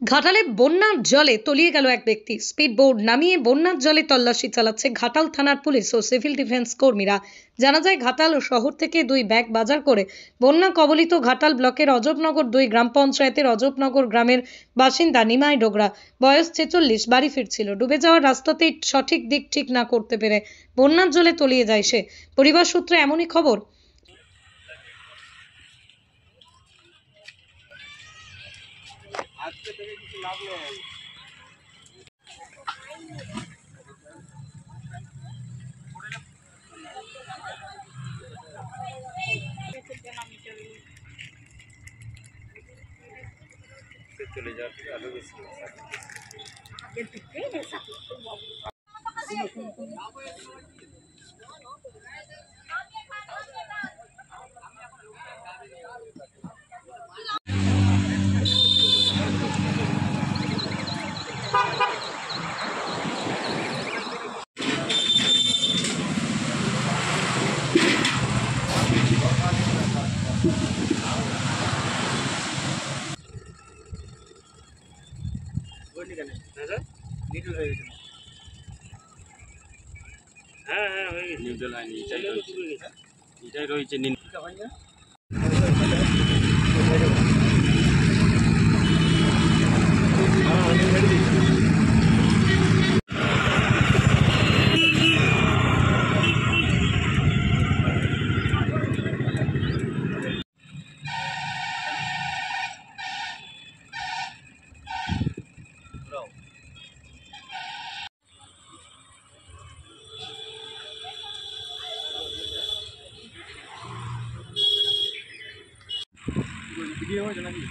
ঘাটালে বন্যার জলে তলিয়ে গেল এক ব্যক্তি। স্পিড বোর্ড নামিয়ে বন্যার জলে তল্লাশি চালাচ্ছে ঘাটাল থানার পুলিশ ও সিভিল ডিফেন্স কর্মীরা। জানা যায়, ঘাটাল শহর থেকে 2 ব্যাগ বাজার করে বন্যা কবলিত ঘাটাল ব্লকের অজবনগর 2 গ্রাম পঞ্চায়েতের অজবনগর গ্রামের বাসিন্দা নিমাই ডোগরা, বয়স 46, বাড়ি ফিরছিল। ডুবে যাওয়ার রাস্তাতেই সঠিক দিক ঠিক না করতে পেরে বন্যার জলে তলিয়ে যায় সে। পরিবার সূত্রে এমনই খবর। আজকে থেকে কিছু লাভ নেই। চলে যাবে আরো বেশি। নিউট্রাল হয়নি, এটাই রয়েছে। ভিডিও হয়েছে নাকি?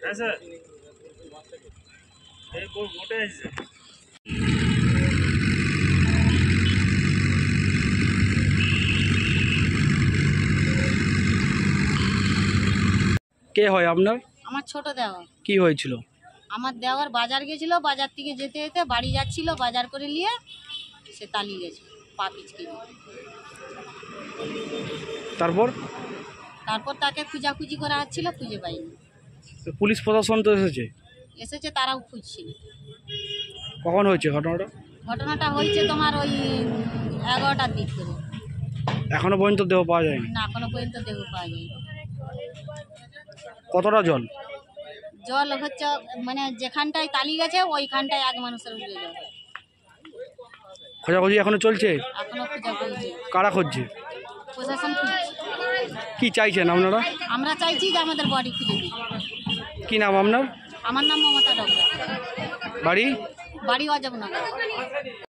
হ্যাঁ স্যার, এই বোটে এসেছে। কে হয় আপনার? আমার ছোট দেওয়ার। কি হয়েছিল? আমার দেওয়ার বাজার গেছিল, বাজার থেকে যেতে যেতে বাড়ি যাচ্ছিল, বাজার করে নিয়ে সে তালিয়ে গেছে পা পিচকে। তারপর তাকে খুঁজাখুঁজি করা হচ্ছিল, খুঁজে পাইনি। পুলিশ প্রশাসন তো এসেছে, তারাও খুঁজছিল। কখন হয়েছে ঘটনাটা? ঘটনাটা হয়েছে তোমার ওই 11টার দিক করে। এখনো পর্যন্ত দেহ পাওয়া যায়নি? না, এখনো পর্যন্ত দেহ পাওয়া যায়নি। কতটা জল? জল হচ্ছে মানে যেখানটায় তালি গেছে ওইখানটায় এক মানুষের উঠে যাবে। খোঁজাখুঁজি এখনো চলছে? এখনো খোঁজাখুঁজি। কারা খুঁজছে? প্রশাসন খুঁজছে। কি চাইছেন আপনারা? আমরা চাইছি যে আমাদের বডি খুঁজে দিই। কি নাম আপনার? আমার নাম মমতা ডোগরা। বাড়ি? বাড়ি অজবনগর।